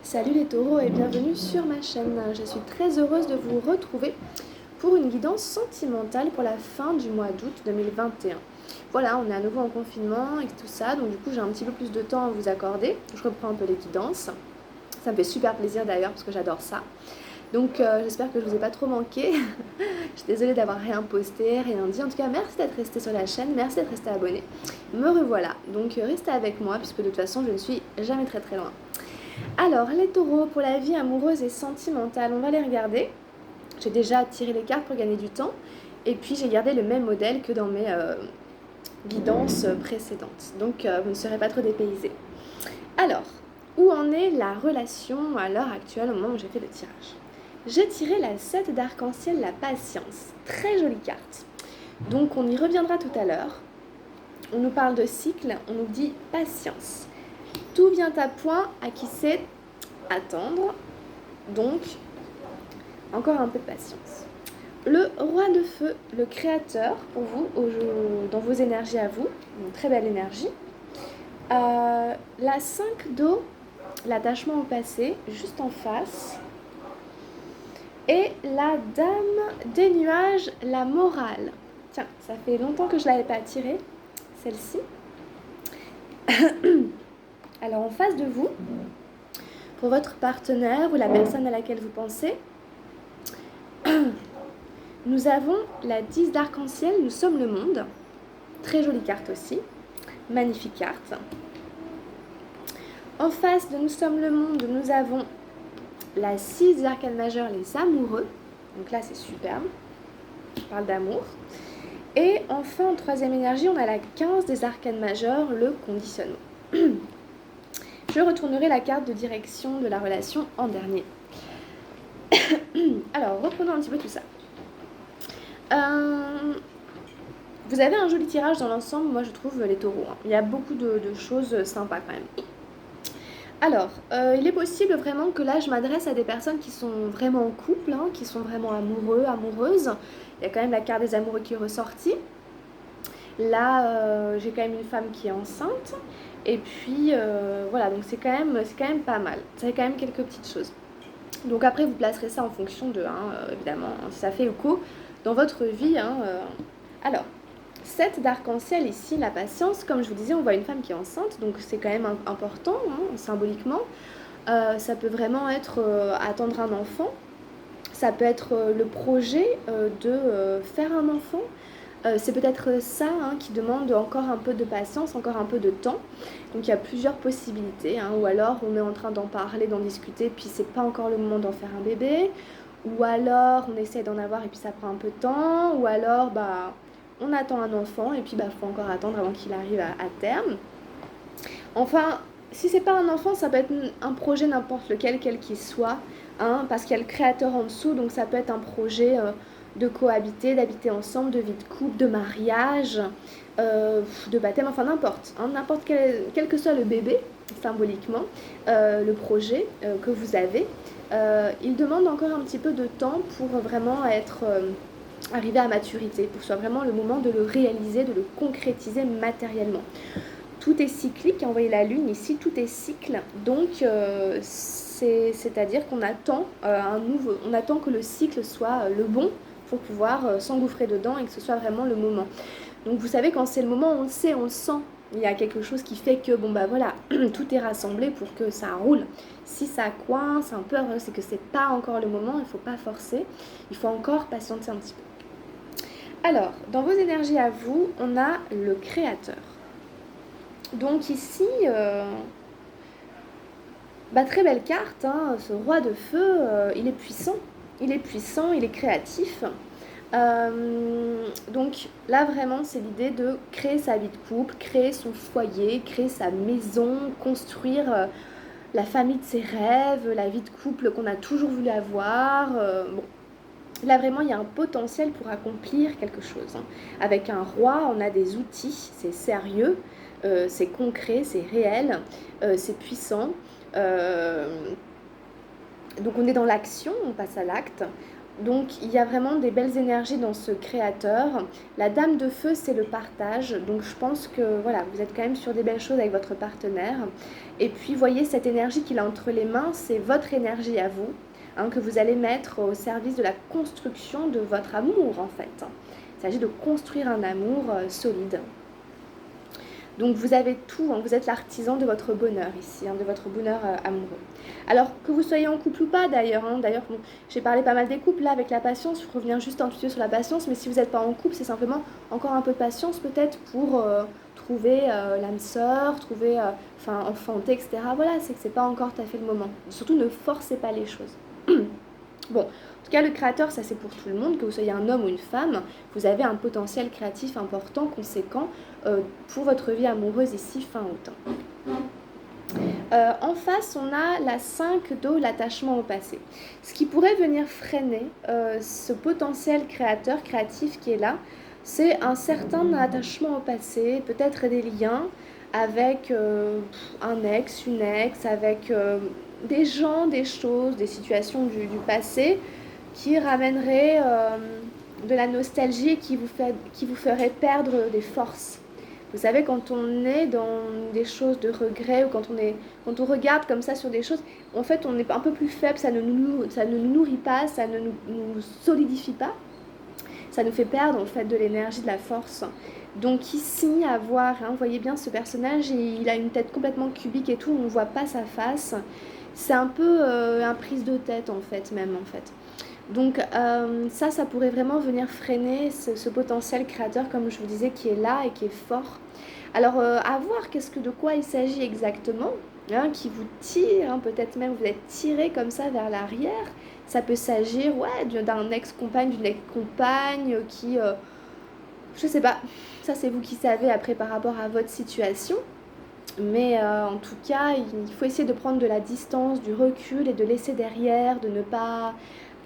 Salut les taureaux et bienvenue sur ma chaîne. Je suis très heureuse de vous retrouver pour une guidance sentimentale pour la fin du mois d'août 2021. Voilà, on est à nouveau en confinement et tout ça, donc du coup j'ai un petit peu plus de temps à vous accorder. Je reprends un peu les guidances. Ça me fait super plaisir d'ailleurs parce que j'adore ça. Donc j'espère que je vous ai pas trop manqué. Je suis désolée d'avoir rien posté, rien dit. En tout cas, merci d'être resté sur la chaîne, merci d'être resté abonné. Me revoilà. Donc restez avec moi puisque de toute façon je ne suis jamais très loin. Alors, les taureaux, pour la vie amoureuse et sentimentale, on va les regarder. J'ai déjà tiré les cartes pour gagner du temps. Et puis, j'ai gardé le même modèle que dans mes guidances précédentes. Donc, vous ne serez pas trop dépaysés. Alors, où en est la relation à l'heure actuelle au moment où j'ai fait le tirage? J'ai tiré la 7 d'arc-en-ciel, la patience. Très jolie carte. Donc, on y reviendra tout à l'heure. On nous parle de cycle, on nous dit patience. Tout vient à point à qui sait attendre. Donc, encore un peu de patience. Le roi de feu, le créateur pour vous, dans vos énergies à vous, une très belle énergie. La 5 d'eau, l'attachement au passé, juste en face. Et la dame des nuages, la morale. Tiens, ça fait longtemps que je ne l'avais pas tirée, celle-ci. Alors, en face de vous, pour votre partenaire ou la personne à laquelle vous pensez, nous avons la 10 d'arc-en-ciel, nous sommes le monde. Très jolie carte aussi. Magnifique carte. En face de nous sommes le monde, nous avons la 6 des arcanes majeures, les amoureux. Donc là, c'est superbe. Je parle d'amour. Et enfin, en troisième énergie, on a la 15 des arcanes majeures, le conditionnement. Je retournerai la carte de direction de la relation en dernier. Alors, reprenons un petit peu tout ça. Vous avez un joli tirage dans l'ensemble, moi je trouve, les taureaux. Il y a beaucoup de choses sympas quand même. Alors, il est possible vraiment que là je m'adresse à des personnes qui sont vraiment en couple, qui sont vraiment amoureux, amoureuses. Il y a quand même la carte des amoureux qui est ressortie. Là, j'ai quand même une femme qui est enceinte. Et puis, voilà, donc c'est quand même pas mal. C'est quand même quelques petites choses. Donc après, vous placerez ça en fonction de, évidemment, si ça fait écho dans votre vie. Alors, 7 d'arc-en-ciel ici, la patience. Comme je vous disais, on voit une femme qui est enceinte, donc c'est quand même important, symboliquement. Ça peut vraiment être attendre un enfant. Ça peut être le projet de faire un enfant. C'est peut-être ça qui demande encore un peu de patience, encore un peu de temps. Donc il y a plusieurs possibilités. Ou alors on est en train d'en parler, d'en discuter, puis c'est pas encore le moment d'en faire un bébé. Ou alors on essaie d'en avoir et puis ça prend un peu de temps. Ou alors on attend un enfant et puis faut encore attendre avant qu'il arrive à terme. Enfin, si c'est pas un enfant, ça peut être un projet n'importe lequel, quel qu'il soit, parce qu'il y a le créateur en dessous, donc ça peut être un projet de cohabiter, d'habiter ensemble, de vie de couple, de mariage, de baptême, enfin n'importe, n'importe quel que soit le bébé, symboliquement, le projet que vous avez, il demande encore un petit peu de temps pour vraiment être arrivé à maturité, pour que ce soit vraiment le moment de le réaliser, de le concrétiser matériellement. Tout est cyclique, vous voyez la lune ici, tout est cycle, donc c'est-à-dire qu'on attend on attend que le cycle soit le bon pour pouvoir s'engouffrer dedans et que ce soit vraiment le moment. Donc vous savez, quand c'est le moment, on le sait, on le sent. Il y a quelque chose qui fait que, voilà, tout est rassemblé pour que ça roule. Si ça coince un peu, c'est que c'est pas encore le moment, il ne faut pas forcer, il faut encore patienter un petit peu. Alors, dans vos énergies à vous, on a le créateur. Donc ici, très belle carte, ce roi de feu, il est puissant, il est créatif. Donc là vraiment c'est l'idée de créer sa vie de couple, créer son foyer, créer sa maison, construire la famille de ses rêves, la vie de couple qu'on a toujours voulu avoir. Là vraiment il y a un potentiel pour accomplir quelque chose. Avec un roi on a des outils, c'est sérieux, c'est concret, c'est réel, c'est puissant. Donc on est dans l'action, on passe à l'acte. Donc il y a vraiment des belles énergies dans ce créateur. La dame de feu, c'est le partage. Donc je pense que voilà, vous êtes quand même sur des belles choses avec votre partenaire. Et puis voyez cette énergie qu'il a entre les mains, c'est votre énergie à vous, hein, que vous allez mettre au service de la construction de votre amour en fait. Il s'agit de construire un amour solide. Donc vous avez tout, hein, vous êtes l'artisan de votre bonheur ici, hein, de votre bonheur amoureux. Alors que vous soyez en couple ou pas d'ailleurs, hein, bon, j'ai parlé pas mal des couples là avec la patience, je reviens juste un petit peu sur la patience, mais si vous n'êtes pas en couple, c'est simplement encore un peu de patience peut-être pour trouver l'âme sœur, trouver, enfanter, etc. Voilà, c'est que c'est pas encore tout à fait le moment. Surtout ne forcez pas les choses. Bon, en tout cas, le créateur, ça c'est pour tout le monde, que vous soyez un homme ou une femme, vous avez un potentiel créatif important, conséquent, pour votre vie amoureuse ici, fin août. En face, on a la 5 d'eau, l'attachement au passé. Ce qui pourrait venir freiner ce potentiel créateur, créatif qui est là, c'est un certain attachement au passé, peut-être des liens avec un ex, une ex, avec des gens, des choses, des situations du passé qui ramèneraient de la nostalgie et qui vous ferait perdre des forces. Vous savez, quand on est dans des choses de regret ou quand on regarde comme ça sur des choses, en fait, on est un peu plus faible, ça ne nous nourrit pas, ça ne nous solidifie pas, ça nous fait perdre en fait de l'énergie, de la force. Donc ici, à voir, hein, vous voyez bien ce personnage, il a une tête complètement cubique et tout, on ne voit pas sa face. C'est un peu un prise de tête en fait, même en fait. Donc ça pourrait vraiment venir freiner ce potentiel créateur, comme je vous disais, qui est là et qui est fort. Alors à voir de quoi il s'agit exactement, hein, qui vous tire, hein, peut-être même vous êtes tiré comme ça vers l'arrière. Ça peut s'agir d'un ex-compagne, d'une ex-compagne qui, je sais pas, ça c'est vous qui savez après par rapport à votre situation. Mais en tout cas, il faut essayer de prendre de la distance, du recul et de laisser derrière, de ne pas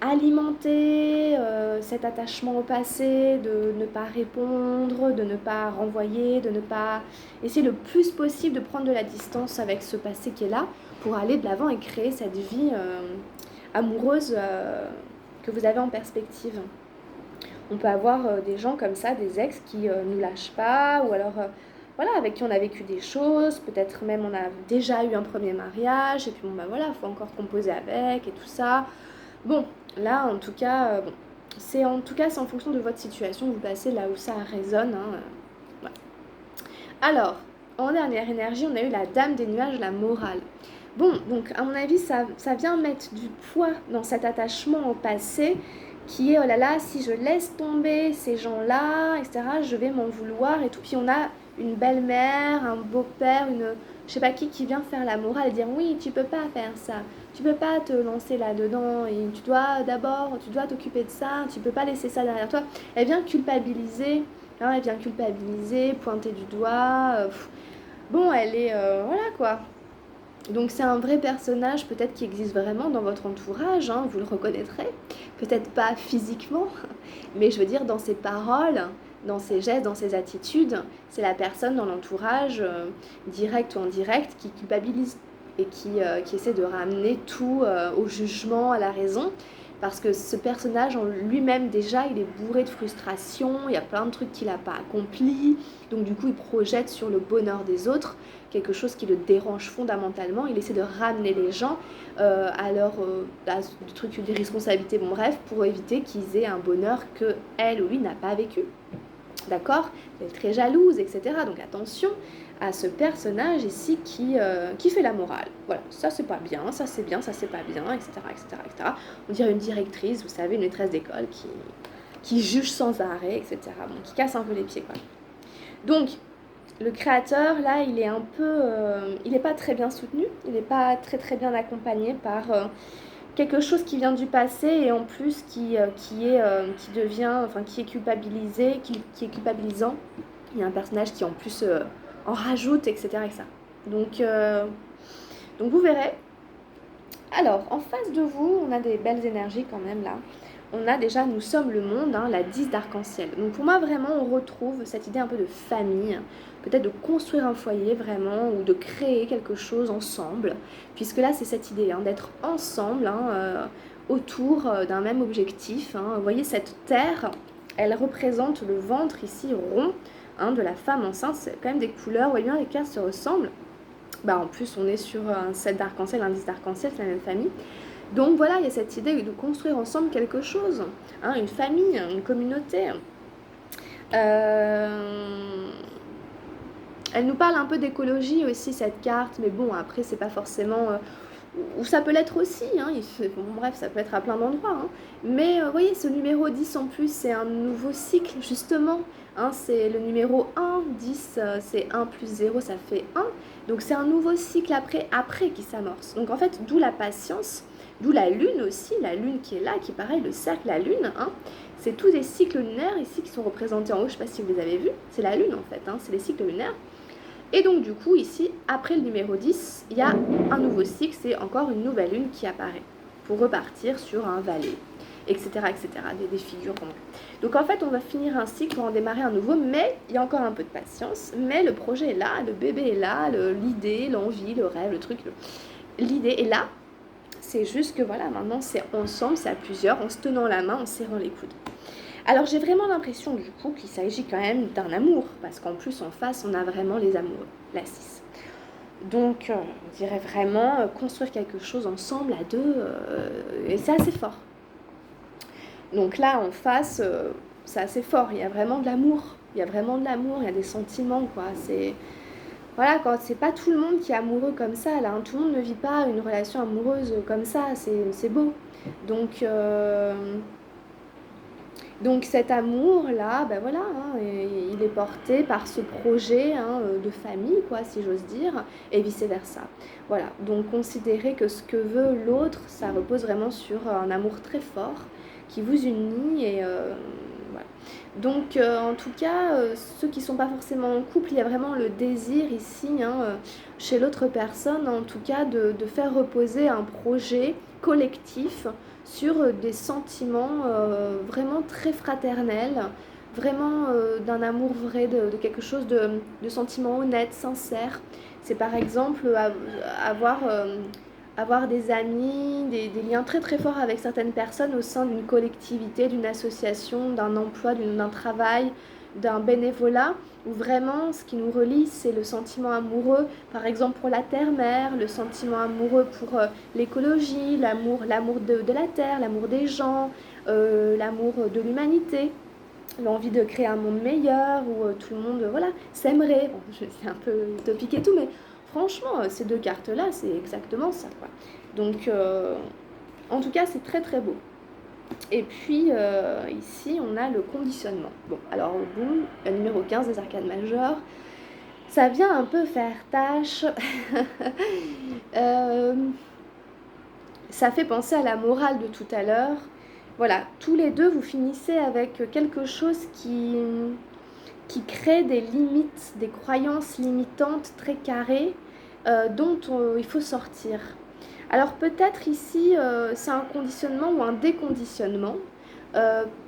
alimenter cet attachement au passé, de ne pas répondre, de ne pas renvoyer, de ne pas essayer le plus possible de prendre de la distance avec ce passé qui est là pour aller de l'avant et créer cette vie amoureuse que vous avez en perspective. On peut avoir des gens comme ça, des ex qui ne nous lâchent pas, ou alors voilà, avec qui on a vécu des choses, peut-être même on a déjà eu un premier mariage, et puis bon bah voilà, il faut encore composer avec et tout ça. Bon, là en tout cas, c'est en fonction de votre situation, vous passez là où ça résonne. Hein, voilà. Alors, en dernière énergie, on a eu la dame des nuages, la morale. Bon, donc à mon avis, ça vient mettre du poids dans cet attachement au passé qui est, oh là là, si je laisse tomber ces gens-là, etc., je vais m'en vouloir et tout. Puis on a une belle-mère, un beau-père, je sais pas qui vient faire la morale et dire oui, tu peux pas faire ça, tu peux pas te lancer là-dedans et tu dois t'occuper de ça, tu peux pas laisser ça derrière toi. Elle vient culpabiliser, hein, pointer du doigt. Bon, elle est, voilà quoi. Donc c'est un vrai personnage peut-être qui existe vraiment dans votre entourage, hein, vous le reconnaîtrez, peut-être pas physiquement, mais je veux dire dans ses paroles, dans ses gestes, dans ses attitudes, c'est la personne dans l'entourage, direct ou indirect, qui culpabilise et qui essaie de ramener tout au jugement, à la raison, parce que ce personnage en lui-même déjà, il est bourré de frustration, il y a plein de trucs qu'il n'a pas accomplis, donc du coup il projette sur le bonheur des autres quelque chose qui le dérange fondamentalement, il essaie de ramener les gens à des trucs, des responsabilités, bon bref, pour éviter qu'ils aient un bonheur que elle ou lui n'a pas vécu. D'accord? Elle est très jalouse, etc. Donc attention à ce personnage ici qui fait la morale. Voilà, ça c'est pas bien, ça c'est bien, ça c'est pas bien, etc., etc., etc. On dirait une directrice, vous savez, une maîtresse d'école qui juge sans arrêt, etc. Bon, qui casse un peu les pieds, quoi. Donc, le créateur, là, il est un peu... il n'est pas très bien soutenu, il n'est pas très très bien accompagné par quelque chose qui vient du passé et en plus qui est culpabilisé, qui est culpabilisant. Il y a un personnage qui en plus en rajoute, etc. etc. Donc vous verrez. Alors, en face de vous, on a des belles énergies quand même là. on a déjà nous sommes le monde, hein, la 10 d'arc-en-ciel. Donc pour moi vraiment on retrouve cette idée un peu de famille, peut-être de construire un foyer vraiment ou de créer quelque chose ensemble, puisque là c'est cette idée hein, d'être ensemble hein, autour d'un même objectif. Hein. Vous voyez cette terre, elle représente le ventre ici rond hein, de la femme enceinte, c'est quand même des couleurs, vous voyez bien les cartes se ressemblent. Bah, en plus on est sur un 7 d'arc-en-ciel, un 10 d'arc-en-ciel, c'est la même famille. Donc voilà, il y a cette idée de construire ensemble quelque chose, hein, une famille, une communauté. Elle nous parle un peu d'écologie aussi, cette carte, mais bon, après, c'est pas forcément... ou ça peut l'être aussi, hein, bon, bref, ça peut être à plein d'endroits. Hein. Mais vous voyez, ce numéro 10 en plus, c'est un nouveau cycle, justement. Hein, c'est le numéro 1, 10, c'est 1 plus 0, ça fait 1. Donc c'est un nouveau cycle après qui s'amorce. Donc en fait, d'où la patience. D'où la lune aussi, la lune qui est là, qui est pareil, le cercle, la lune. Hein. C'est tous des cycles lunaires ici qui sont représentés en haut, je ne sais pas si vous les avez vus. C'est la lune en fait, hein, c'est les cycles lunaires. Et donc du coup, ici, après le numéro 10, il y a un nouveau cycle, c'est encore une nouvelle lune qui apparaît pour repartir sur un valet, etc. etc. Des figures. Donc en fait, on va finir un cycle pour en démarrer un nouveau, mais il y a encore un peu de patience. Mais le projet est là, le bébé est là, l'idée, l'envie, le rêve, le truc. L'idée est là. C'est juste que voilà, maintenant c'est ensemble, c'est à plusieurs, en se tenant la main, en serrant les coudes. Alors j'ai vraiment l'impression du coup qu'il s'agit quand même d'un amour, parce qu'en plus en face on a vraiment les amoureux, la 6. Donc on dirait vraiment construire quelque chose ensemble à deux, et c'est assez fort. Donc là en face, c'est assez fort, il y a vraiment de l'amour, il y a des sentiments quoi, c'est... Voilà, quand c'est pas tout le monde qui est amoureux comme ça, là, hein, tout le monde ne vit pas une relation amoureuse comme ça, c'est beau. Donc, donc cet amour-là, ben voilà, hein, il est porté par ce projet hein, de famille, quoi, si j'ose dire, et vice-versa. Voilà, donc considérez que ce que veut l'autre, ça repose vraiment sur un amour très fort qui vous unit et... voilà. Donc en tout cas, ceux qui ne sont pas forcément en couple, il y a vraiment le désir ici, hein, chez l'autre personne, en tout cas, de faire reposer un projet collectif sur des sentiments vraiment très fraternels, vraiment d'un amour vrai, de quelque chose de sentiment honnête, sincère. C'est par exemple avoir des amis, des liens très très forts avec certaines personnes au sein d'une collectivité, d'une association, d'un emploi, d'un travail, d'un bénévolat, où vraiment ce qui nous relie c'est le sentiment amoureux, par exemple pour la terre-mère, le sentiment amoureux pour l'écologie, l'amour de la terre, l'amour des gens, l'amour de l'humanité, l'envie de créer un monde meilleur où tout le monde voilà, s'aimerait. Bon, c'est un peu utopique et tout, mais franchement, ces deux cartes-là, c'est exactement ça, quoi. Donc, en tout cas, c'est très très beau. Et puis, ici, on a le conditionnement. Bon, alors, boum, le numéro 15 des arcades majeures, ça vient un peu faire tâche. Ça fait penser à la morale de tout à l'heure. Voilà, tous les deux, vous finissez avec quelque chose qui crée des limites, des croyances limitantes très carrées dont il faut sortir. Alors peut-être ici, c'est un conditionnement ou un déconditionnement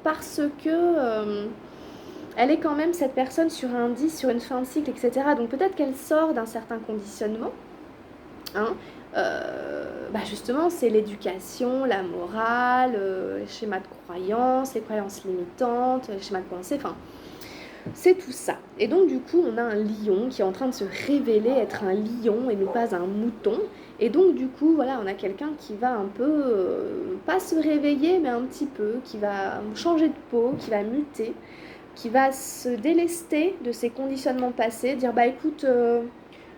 parce que elle est quand même cette personne sur un 10, sur une fin de cycle, etc. Donc peut-être qu'elle sort d'un certain conditionnement. Hein, justement, c'est l'éducation, la morale, les schémas de croyances, les croyances limitantes, les schémas de pensée, enfin, c'est tout ça. Et donc, du coup, on a un lion qui est en train de se révéler être un lion et non pas un mouton. Et donc, du coup, voilà, on a quelqu'un qui va un peu, pas se réveiller, mais un petit peu, qui va changer de peau, qui va muter, qui va se délester de ses conditionnements passés, dire, bah écoute...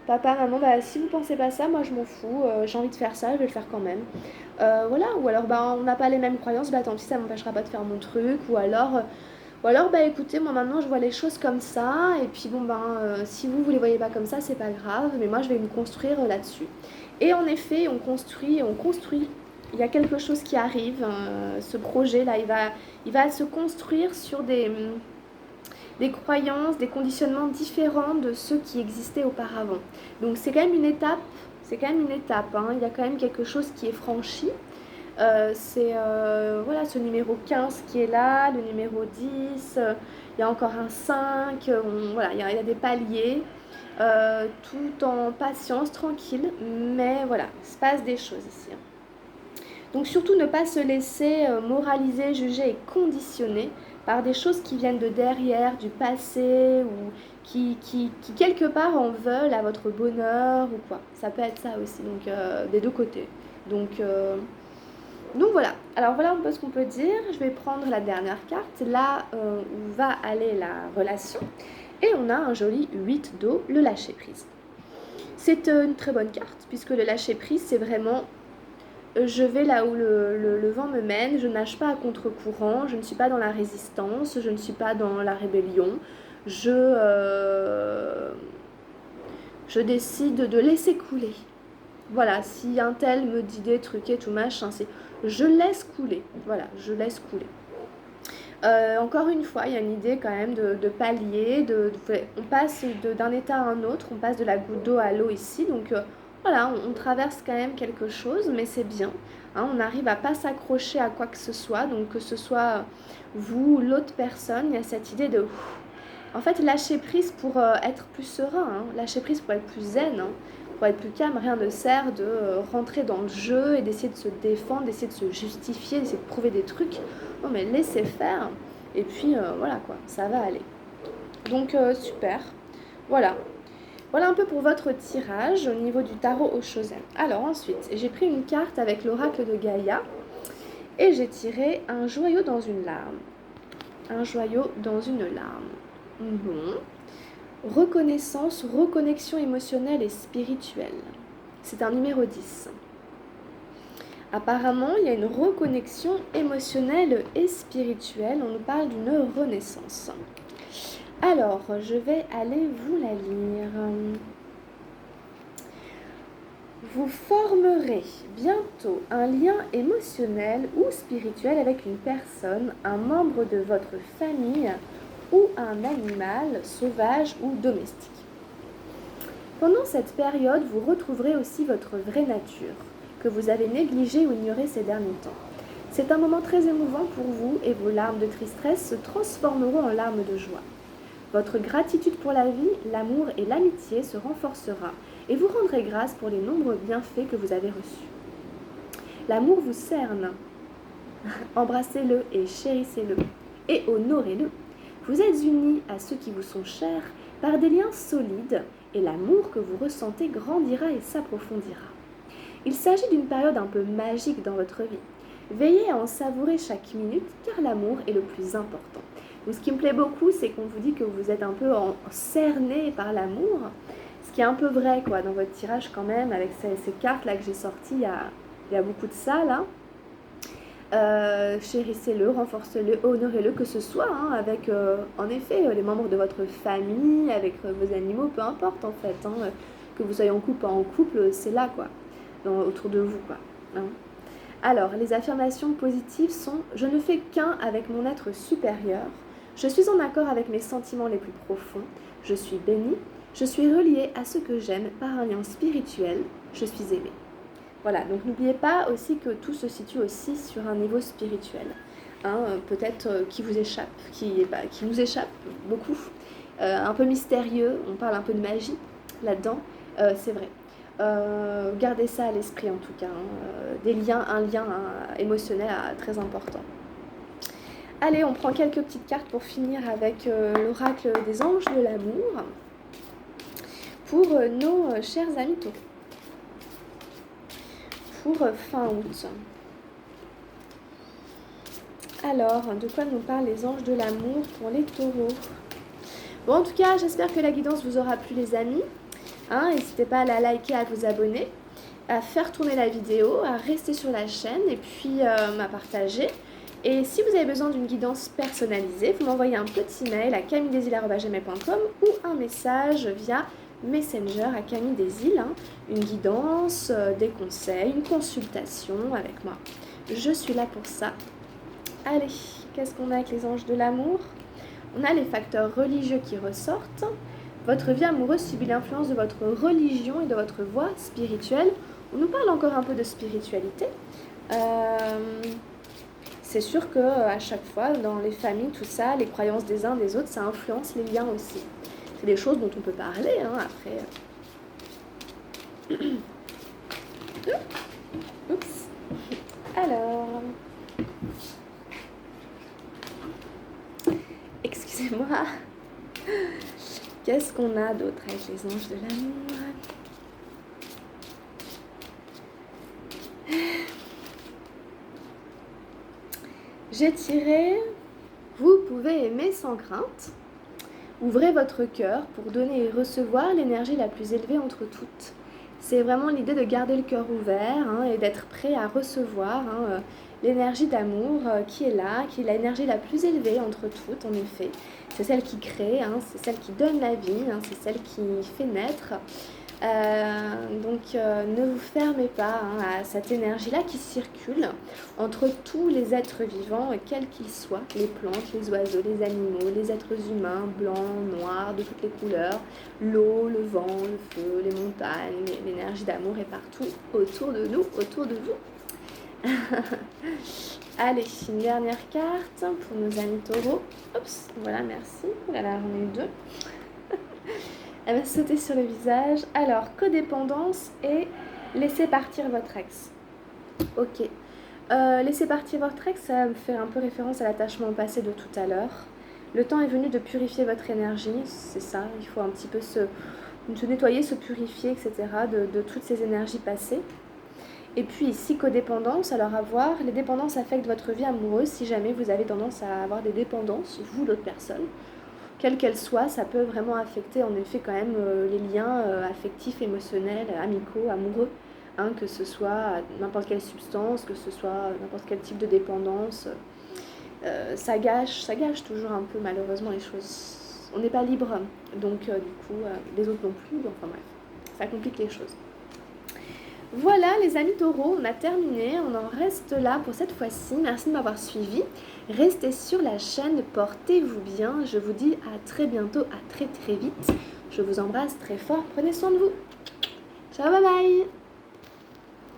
papa, maman, bah, si vous pensez pas ça, moi je m'en fous, j'ai envie de faire ça, je vais le faire quand même. Voilà, ou alors bah, on n'a pas les mêmes croyances, bah tant pis, ça m'empêchera pas de faire mon truc, ou alors bah écoutez, moi maintenant je vois les choses comme ça, et puis bon si vous les voyez pas comme ça, c'est pas grave, mais moi je vais me construire là-dessus. Et en effet, on construit, il y a quelque chose qui arrive, ce projet-là, il va se construire sur des croyances, des conditionnements différents de ceux qui existaient auparavant. Donc c'est quand même une étape, hein. Il y a quand même quelque chose qui est franchi. C'est voilà, ce numéro 15 qui est là, le numéro 10, il y a encore un 5, voilà, il y a des paliers, tout en patience, tranquille, mais voilà, il se passe des choses ici, hein. Donc surtout ne pas se laisser moraliser, juger et conditionner par des choses qui viennent de derrière, du passé, ou qui quelque part en veulent à votre bonheur ou quoi. Ça peut être ça aussi, donc des deux côtés. Donc, euh, donc voilà, alors voilà un peu ce qu'on peut dire. Je vais prendre la dernière carte, là où va aller la relation. Et on a un joli 8 d'eau, le lâcher prise. C'est une très bonne carte, puisque le lâcher prise, c'est vraiment je vais là où le vent me mène, je ne nage pas à contre-courant, je ne suis pas dans la résistance, je ne suis pas dans la rébellion. Je, euh, je décide de laisser couler. Voilà, si un tel me dit des trucs et tout machin, c'est je laisse couler. Voilà, je laisse couler. Encore une fois, il y a une idée quand même de palier, on passe d'un état à un autre, on passe de la goutte d'eau à l'eau ici, donc voilà, on traverse quand même quelque chose, mais c'est bien, hein, on arrive à pas s'accrocher à quoi que ce soit, donc que ce soit vous ou l'autre personne, il y a cette idée de... En fait, lâcher prise pour être plus serein, hein, lâcher prise pour être plus zen, hein, pour être plus calme, rien ne sert de rentrer dans le jeu et d'essayer de se défendre, d'essayer de se justifier, d'essayer de prouver des trucs. Non mais laissez faire, et puis voilà quoi, ça va aller. Donc super, voilà. Voilà un peu pour votre tirage au niveau du tarot au Chosen. Alors ensuite, j'ai pris une carte avec l'oracle de Gaïa, et j'ai tiré un joyau dans une larme. Un joyau dans une larme. Bon. Reconnaissance, reconnexion émotionnelle et spirituelle. C'est un numéro 10. Apparemment, il y a une reconnexion émotionnelle et spirituelle. On nous parle d'une renaissance. Alors, je vais aller vous la lire. Vous formerez bientôt un lien émotionnel ou spirituel avec une personne, un membre de votre famille ou un animal sauvage ou domestique. Pendant cette période, vous retrouverez aussi votre vraie nature, que vous avez négligée ou ignorée ces derniers temps. C'est un moment très émouvant pour vous et vos larmes de tristesse se transformeront en larmes de joie. Votre gratitude pour la vie, l'amour et l'amitié se renforcera et vous rendrez grâce pour les nombreux bienfaits que vous avez reçus. L'amour vous cerne. Embrassez-le et chérissez-le et honorez-le. Vous êtes unis à ceux qui vous sont chers par des liens solides et l'amour que vous ressentez grandira et s'approfondira. Il s'agit d'une période un peu magique dans votre vie. Veillez à en savourer chaque minute car l'amour est le plus important. Donc, ce qui me plaît beaucoup, c'est qu'on vous dit que vous êtes un peu cerné par l'amour, ce qui est un peu vrai quoi, dans votre tirage quand même, avec ces cartes-là que j'ai sorties, il y a beaucoup de ça là. Chérissez-le, renforcez-le, honorez-le, que ce soit avec en effet les membres de votre famille, avec vos animaux, peu importe en fait, que vous soyez en couple, pas en couple, c'est là quoi, autour de vous quoi. Hein. Alors, les affirmations positives sont « Je ne fais qu'un avec mon être supérieur, je suis en accord avec mes sentiments les plus profonds, je suis bénie, je suis reliée à ce que j'aime par un lien spirituel, je suis aimée. » Voilà, donc n'oubliez pas aussi que tout se situe aussi sur un niveau spirituel. Peut-être qui vous échappe, qui nous échappe beaucoup, un peu mystérieux, on parle un peu de magie là-dedans, c'est vrai. Gardez ça à l'esprit en tout cas, un lien émotionnel très important. Allez, on prend quelques petites cartes pour finir avec l'oracle des anges de l'amour pour nos chers amis taureaux. Pour fin août. Alors, de quoi nous parlent les anges de l'amour pour les taureaux? Bon, en tout cas, j'espère que la guidance vous aura plu les amis. N'hésitez pas à la liker, à vous abonner, à faire tourner la vidéo, à rester sur la chaîne et puis à partager. Et si vous avez besoin d'une guidance personnalisée, vous m'envoyez un petit mail à camilledesil@gmail.com ou un message via Messenger à Camille des Îles, une guidance, des conseils, une consultation avec moi. Je suis là pour ça. Allez, qu'est-ce qu'on a avec les anges de l'amour? On a les facteurs religieux qui ressortent. Votre vie amoureuse subit l'influence de votre religion et de votre voie spirituelle. On nous parle encore un peu de spiritualité. C'est sûr que à chaque fois, dans les familles, tout ça, les croyances des uns des autres, ça influence les liens aussi. C'est des choses dont on peut parler, hein, après. Oups. Alors, excusez-moi. Qu'est-ce qu'on a d'autre avec les anges de l'amour? J'ai tiré « Vous pouvez aimer sans crainte ». Ouvrez votre cœur pour donner et recevoir l'énergie la plus élevée entre toutes. C'est vraiment l'idée de garder le cœur ouvert, hein, et d'être prêt à recevoir, hein, l'énergie d'amour qui est là, qui est l'énergie la plus élevée entre toutes, en effet. C'est celle qui crée, hein, c'est celle qui donne la vie, hein, c'est celle qui fait naître. Donc ne vous fermez pas, hein, à cette énergie-là qui circule entre tous les êtres vivants, quels qu'ils soient, les plantes, les oiseaux, les animaux, les êtres humains, blancs, noirs, de toutes les couleurs, l'eau, le vent, le feu, les montagnes, l'énergie d'amour est partout autour de nous, autour de vous. Allez, une dernière carte pour nos amis taureaux. Oups, voilà, merci. Là, j'en ai eu deux. Elle va sauter sur le visage. Alors, codépendance et laissez partir votre ex. Ok. Laissez partir votre ex, ça me fait un peu référence à l'attachement au passé de tout à l'heure. Le temps est venu de purifier votre énergie, c'est ça. Il faut un petit peu se nettoyer, se purifier, etc. de toutes ces énergies passées. Et puis ici, codépendance, alors à voir, les dépendances affectent votre vie amoureuse si jamais vous avez tendance à avoir des dépendances, vous, l'autre personne. Quelle qu'elle soit, ça peut vraiment affecter en effet quand même les liens affectifs, émotionnels, amicaux, amoureux, hein, que ce soit n'importe quelle substance, que ce soit n'importe quel type de dépendance. Ça gâche toujours un peu malheureusement les choses. On n'est pas libre, donc du coup les autres non plus, enfin bref, ça complique les choses. Voilà les amis taureaux, on a terminé, on en reste là pour cette fois-ci. Merci de m'avoir suivi. Restez sur la chaîne, portez-vous bien. Je vous dis à très bientôt, à très très vite. Je vous embrasse très fort, prenez soin de vous. Ciao, bye bye.